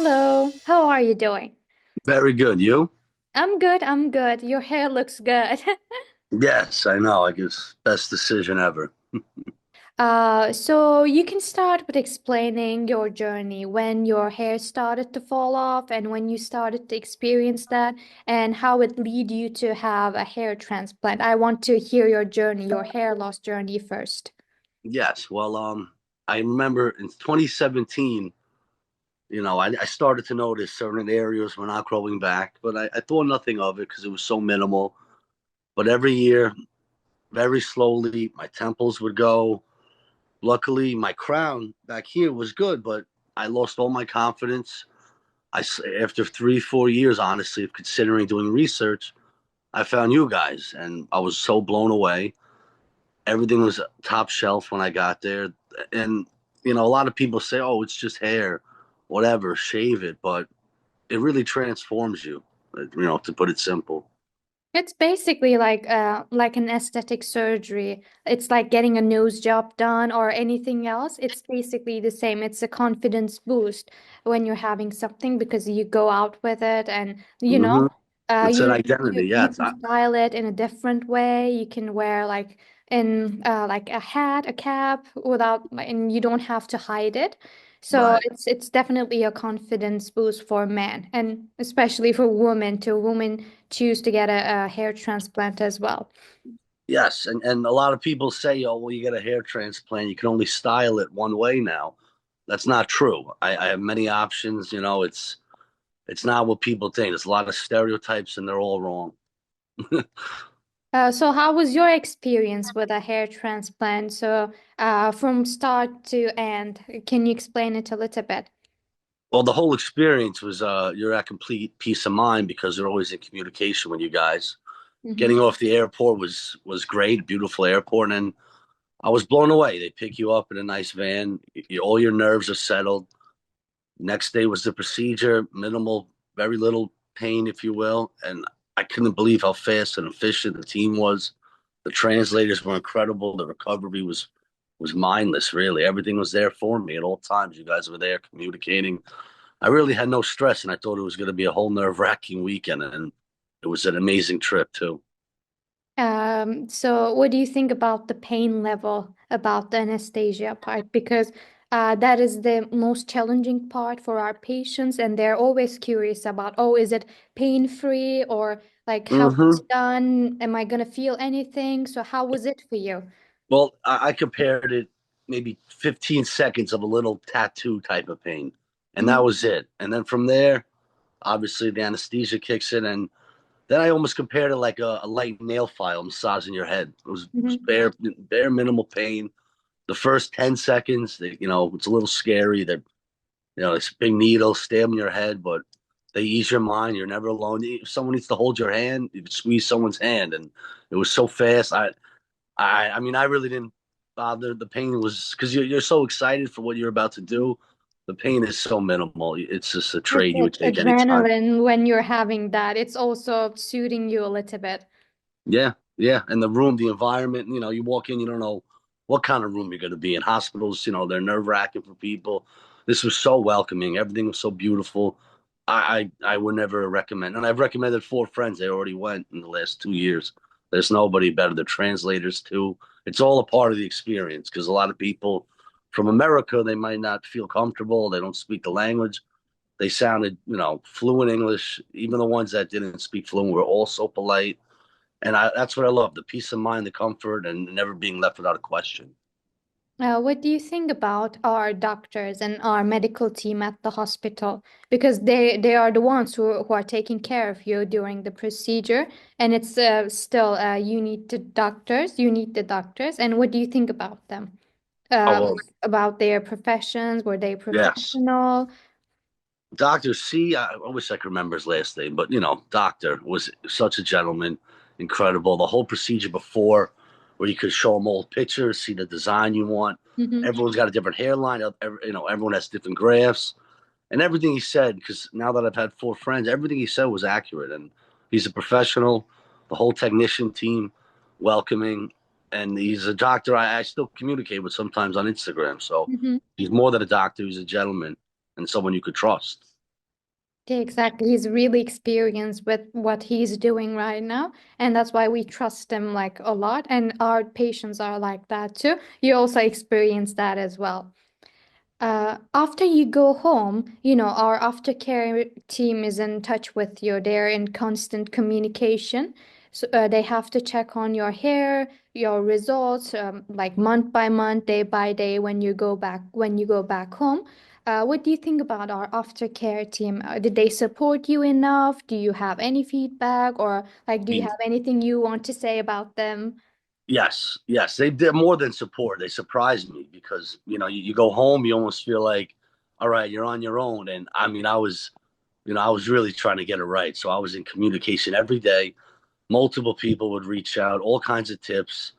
Hello, how are you doing? Very good. You? I'm good, I'm good. Your hair looks good. Yes, I know. I guess best decision ever. So you can start with explaining your journey when your hair started to fall off and when you started to experience that and how it lead you to have a hair transplant. I want to hear your journey, your hair loss journey first. Yes. Well, I remember in 2017, I started to notice certain areas were not growing back, but I thought nothing of it because it was so minimal. But every year, very slowly, my temples would go. Luckily, my crown back here was good, but I lost all my confidence. After 3, 4 years, honestly, of considering doing research, I found you guys, and I was so blown away. Everything was top shelf when I got there. And, a lot of people say, oh, it's just hair, whatever, shave it. But it really transforms you, to put it simple. It's basically like an aesthetic surgery. It's like getting a nose job done or anything else. It's basically the same. It's a confidence boost when you're having something because you go out with it and Hmm. It's an you identity. you Yes. can style it in a different way. You can wear like a hat, a cap without and you don't have to hide it. So Right. it's definitely a confidence boost for men and especially for women too. Women choose to get a hair transplant as well. Yes. And a lot of people say, oh, well, you get a hair transplant. You can only style it one way now. That's not true. I have many options. It's not what people think. There's a lot of stereotypes, and they're all wrong. So how was your experience with a hair transplant? So from start to end, can you explain it a little bit? Well, the whole experience was you're at complete peace of mind because they're always in communication with you guys. Hmm. Getting off the airport was great, beautiful airport, and I was blown away. They pick you up in a nice van. All your nerves are settled. Next day was the procedure, minimal, very little pain, if you will, and I couldn't believe how fast and efficient the team was. The translators were incredible. The recovery was mindless, really. Everything was there for me at all times. You guys were there communicating. I really had no stress, and I thought it was going to be a whole nerve-wracking weekend, and it was an amazing trip too. So what do you think about the pain level about the anesthesia part? Because that is the most challenging part for our patients, and they're always curious about, oh, is it pain-free or like how it's Hmm. done? Am I gonna feel anything? So how was it for you? Well, I compared it maybe 15 seconds of a little tattoo type of pain, and that was it. And then from there, obviously the anesthesia kicks in, and then I almost compared it like a light nail file massaging your head. It was Mm-hmm. bare minimal pain. The first 10 seconds, it's a little scary. That it's a big needle stabbing your head, but they ease your mind. You're never alone. If someone needs to hold your hand, you can squeeze someone's hand, and it was so fast. I mean, I really didn't bother. The pain was because you're so excited for what you're about to do. The pain is so minimal. It's just a It's trade you would like take anytime. adrenaline when you're having that. It's also suiting you a little bit. Yeah, yeah. And the room, the environment, you walk in, you don't know what kind of room you're going to be in. Hospitals, they're nerve wracking for people. This was so welcoming. Everything was so beautiful. I would never recommend, and I've recommended 4 friends. They already went in the last 2 years. There's nobody better. The translators too. It's all a part of the experience because a lot of people from America they might not feel comfortable. They don't speak the language. They sounded, fluent English. Even the ones that didn't speak fluent were all so polite, and that's what I love: the peace of mind, the comfort, and never being left without a question. What do you think about our doctors and our medical team at the hospital? Because they are the ones who are taking care of you during the procedure, and it's still you need the doctors. And what do you think about them? Oh well, About their professions? Were they yes. professional? Doctor C, I wish I could remember his last name, but Doctor was such a gentleman, incredible. The whole procedure before, where you could show him old pictures, see the design you want. Hmm. Everyone's got a different hairline. Everyone has different grafts, and everything he said. Because now that I've had 4 friends, everything he said was accurate, and he's a professional. The whole technician team, welcoming, and he's a doctor I still communicate with sometimes on Instagram. So Hmm. he's more than a doctor; he's a gentleman and someone you could trust. Yeah, exactly. He's really experienced with what he's doing right now, and that's why we trust him like a lot. And our patients are like that too. You also experience that as well. After you go home, our aftercare team is in touch with you. They're in constant communication. So they have to check on your hair, your results, like month by month, day by day when you go back home. What do you think about our aftercare team? Did they support you enough? Do you have any feedback, or like, I do you mean, have anything you want to say about them? yes, yes, they did more than support. They surprised me because you go home, you almost feel like, all right, you're on your own. And I mean, I was really trying to get it right. So I was in communication every day. Multiple people would reach out, all kinds of tips.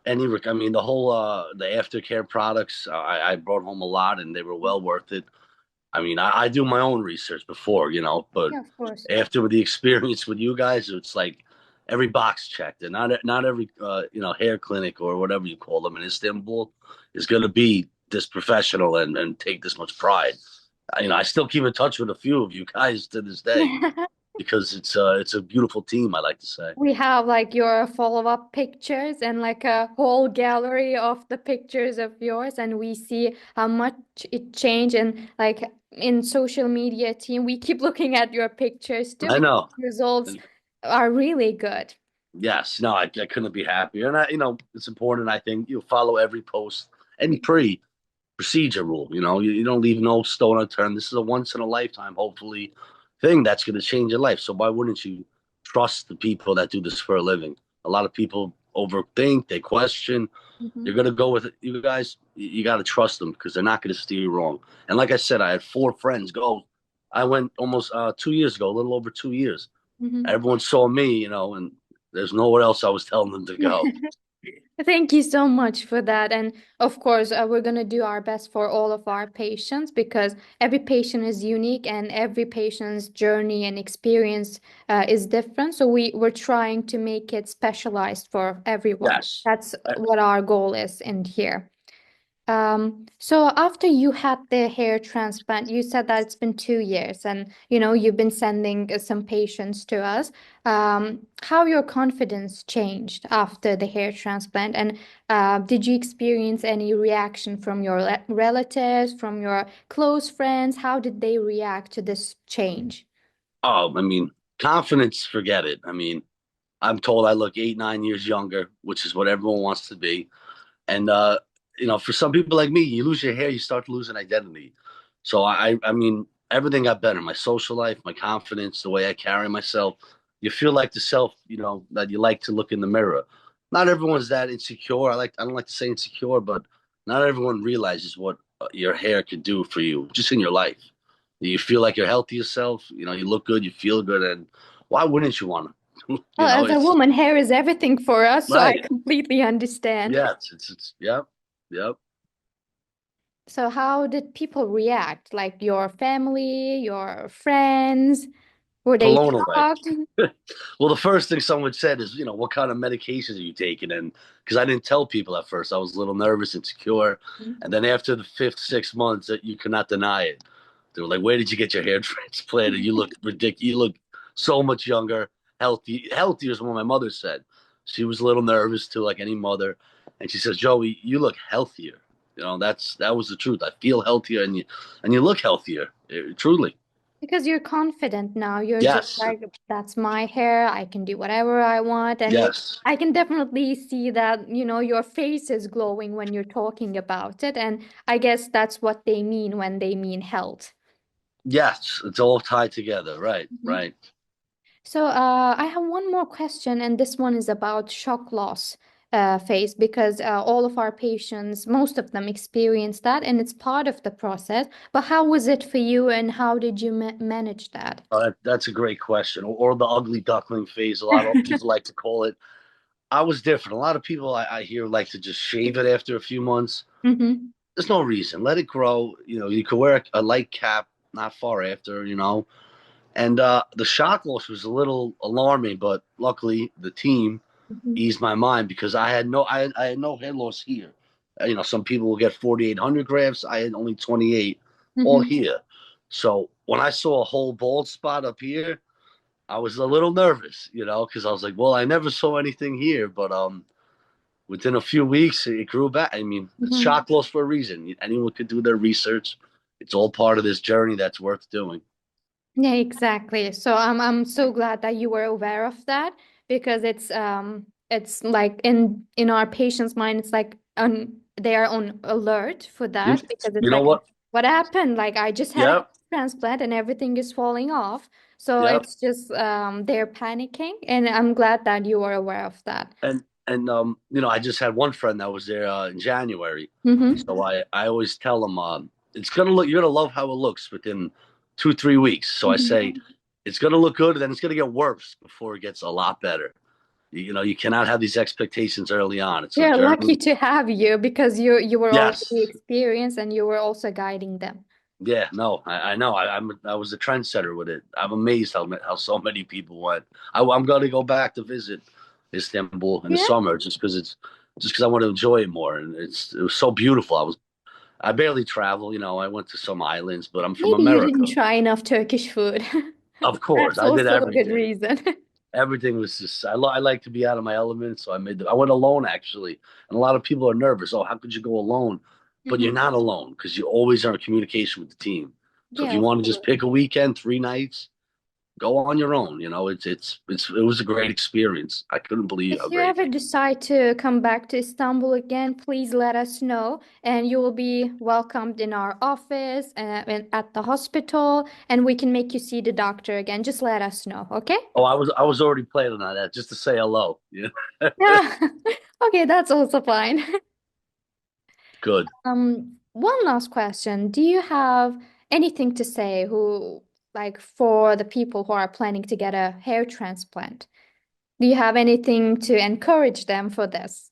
I mean, the aftercare products, I brought home a lot, and they were well worth it. I mean, I do my own research before, but Yeah, of course. after the experience with you guys, it's like every box checked, and not every hair clinic or whatever you call them in Istanbul is going to be this professional and take this much pride. I still keep in touch with a few of you guys to this day because it's a beautiful team. I like to say. We have like your follow-up pictures and like a whole gallery of the pictures of yours, and we see how much it changed. And like in social media team, we keep looking at your pictures too I because know. results are really good. Yes, no, I couldn't be happier, and it's important. I think you follow every post, any procedure rule. You don't leave no stone unturned. This is a once in a lifetime, hopefully, thing that's going to change your life. So why wouldn't you trust the people that do this for a living? A lot of people overthink, they question. You're Mhm. going to go with it. You guys, you got to trust them because they're not going to steer you wrong. And like I said, I had four friends go. I went almost 2 years ago, a little over 2 years. Mhm. Everyone saw me, and there's nowhere else I was telling them to go. Thank you so much for that. And of course, we're going to do our best for all of our patients because every patient is unique and every patient's journey and experience is different. So we're trying to make it specialized for everyone. Yes. That's what our goal is in here. So after you had the hair transplant, you said that it's been 2 years and you've been sending some patients to us. How your confidence changed after the hair transplant, and did you experience any reaction from your relatives, from your close friends? How did they react to this change? Oh, I mean, confidence, forget it. I mean, I'm told I look 8, 9 years younger, which is what everyone wants to be. And for some people like me, you lose your hair, you start to lose an identity. So I mean, everything got better. My social life, my confidence, the way I carry myself. You feel like the self, that you like to look in the mirror. Not everyone's that insecure. I don't like to say insecure, but not everyone realizes what your hair can do for you, just in your life. You feel like you're healthy yourself. You look good, you feel good, and why wouldn't you want to? Well, as a It's woman, hair is everything for us, so I right. completely understand. Yes, it's yep, yep. So how did people react? Like your family, your friends? Were they Blown away. shocked? Well, the first thing someone said is, what kind of medications are you taking? And because I didn't tell people at first, I was a little nervous, insecure. And then after the fifth, 6 months, that you cannot deny it. They were like, "Where did you get your hair transplanted? You look ridiculous. You look so much younger, healthier." Is what my mother said. She was a little nervous too, like any mother. And she says, "Joey, you look healthier." That was the truth. I feel healthier, and you look healthier, truly. Because you're confident now. You're just Yes, like, that's my hair. I can do whatever I want. And yes. I can definitely see that, your face is glowing when you're talking about it. And I guess that's what they mean when they mean health. Yes, it's all tied together. Right, Mhm. right. So I have one more question, and this one is about shock loss phase because all of our patients, most of them experience that, and it's part of the process. But how was it for you, and how did you manage that? That's a great question. Or the ugly duckling phase, a lot of people like to call it. I was different. A lot of people I hear like to just shave it after a few months. Mm-hmm. There's no reason. Let it grow. You could wear a light cap not far after. And the shock loss was a little alarming, but luckily the team eased my mind because I had no hair loss here. Some people will get 4,800 grafts. I had only 28 all Mm-hmm. here. So when I saw a whole bald spot up here, I was a little nervous, because I was like, well, I never saw anything here, but within a few weeks it grew back. I mean, it's Mhm. shock loss for a reason. Anyone could do their research. It's all part of this journey that's worth doing. Yeah, exactly. So I'm so glad that you were aware of that because it's like in our patient's mind it's like they are on alert for You, that because it's you know like what? what happened? Like I just had a Yep, transplant and everything is falling off. So yep. it's just they're panicking and I'm glad that you were aware of that. And I just had one friend that was there in January. Mm-hmm. So I always tell them it's gonna look you're gonna love how it looks within 2 3 weeks. So I Mm-hmm. say it's gonna look good, and then it's gonna get worse before it gets a lot better. You cannot have these expectations early on. It's a They're lucky journey. to have you because you were already Yes. experienced and you were also guiding them. Yeah, no, I know. I was a trendsetter with it. I'm amazed how so many people went. I'm going to go back to visit Istanbul in the Yeah. summer just because I want to enjoy it more. And it was so beautiful. I barely travel. I went to some islands, but I'm from Maybe you didn't America. try enough Turkish food. Of course, That's I did also a good everything. reason. Everything was just I like to be out of my element, so I went alone actually. And a lot of people are nervous. Oh, how could you go alone? But you're Hmm. not alone because you always are in communication with the team. So if Yeah, you of want to just course. pick a weekend, 3 nights, go on your own. It was a great experience. I couldn't believe how If you great. ever decide to come back to Istanbul again, please let us know, and you will be welcomed in our office and at the hospital, and we can make you see the doctor again. Just let us know, okay? Oh, I was already planning on that just to say hello. Yeah, Yeah. Okay, that's also fine. good. One last question. Do you have anything to say like for the people who are planning to get a hair transplant? Do you have anything to encourage them for this?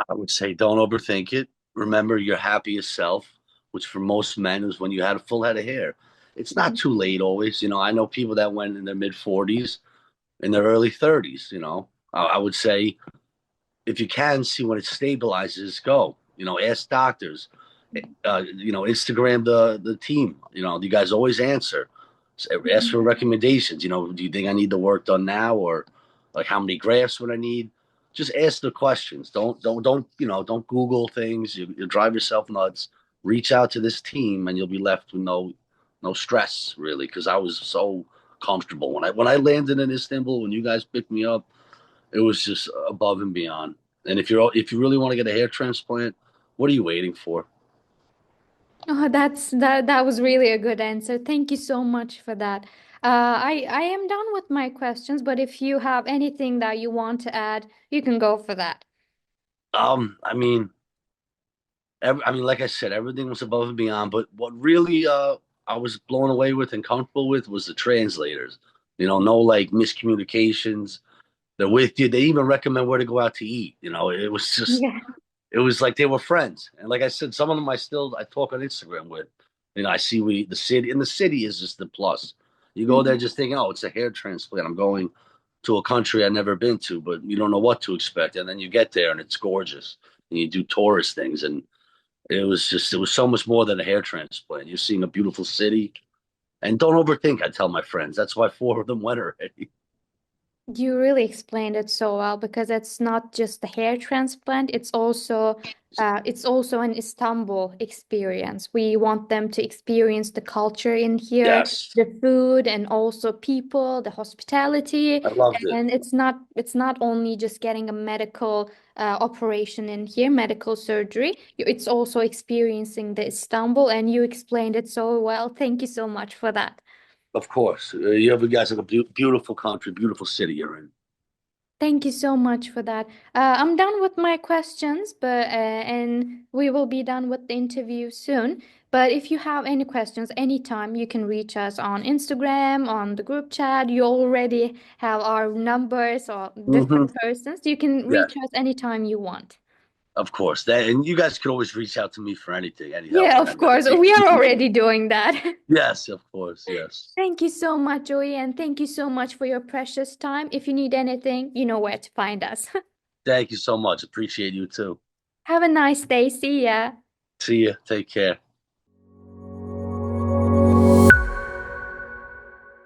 I would say don't overthink it. Remember your happiest self, which for most men is when you had a full head of hair. It's not Mhm. too late always. I know people that went in their mid 40s, in their early 30s. I would say if you can see when it stabilizes, go. Ask doctors. Instagram the team. You guys always answer. Ask for Mhm. recommendations. Do you think I need the work done now, or like how many grafts would I need? Just ask the questions. Don't Google things. You drive yourself nuts. Reach out to this team, and you'll be left with no stress really. Because I was so comfortable when I landed in Istanbul. When you guys picked me up, it was just above and beyond. And if you really want to get a hair transplant, what are you waiting for? Oh, that was really a good answer. Thank you so much for that. I am done with my questions, but if you have anything that you want to add, you can go for that. I mean, like I said, everything was above and beyond. But what really I was blown away with and comfortable with was the translators. No like miscommunications. They're with you. They even recommend where to go out to eat. Yeah. It was like they were friends. And like I said, some of them I talk on Instagram with. I see the city, and the city is just the plus. You go there Mhm. just thinking, oh, it's a hair transplant. I'm going to a country I've never been to, but you don't know what to expect. And then you get there and it's gorgeous. And you do tourist things, and it was so much more than a hair transplant. You're seeing a beautiful city, and don't overthink. I tell my friends. That's why four of them went already. You really explained it so well because it's not just the hair transplant, it's also an Istanbul experience. We want them to experience the culture in here, Yes, the food and also people, the hospitality. I loved it. And it's not only just getting a medical operation in here, medical surgery. It's also experiencing the Istanbul and you explained it so well. Thank you so much for that. Of course, you guys have a beautiful country, beautiful city you're in. Thank you so much for that. I'm done with my questions, but and we will be done with the interview soon. But if you have any questions anytime, you can reach us on Instagram, on the group chat. You already have our numbers or Hmm. different persons. You can Yeah, reach us anytime you want. of course. And you guys could always reach out to me for anything, any help. Yeah, of course. We are already doing that. Yes, of course. Yes. Thank you so much, Joey, and thank you so much for your precious time. If you need anything, you know where to find us. Thank you so much. Appreciate you too. Have a nice day. See ya. See you. Take care.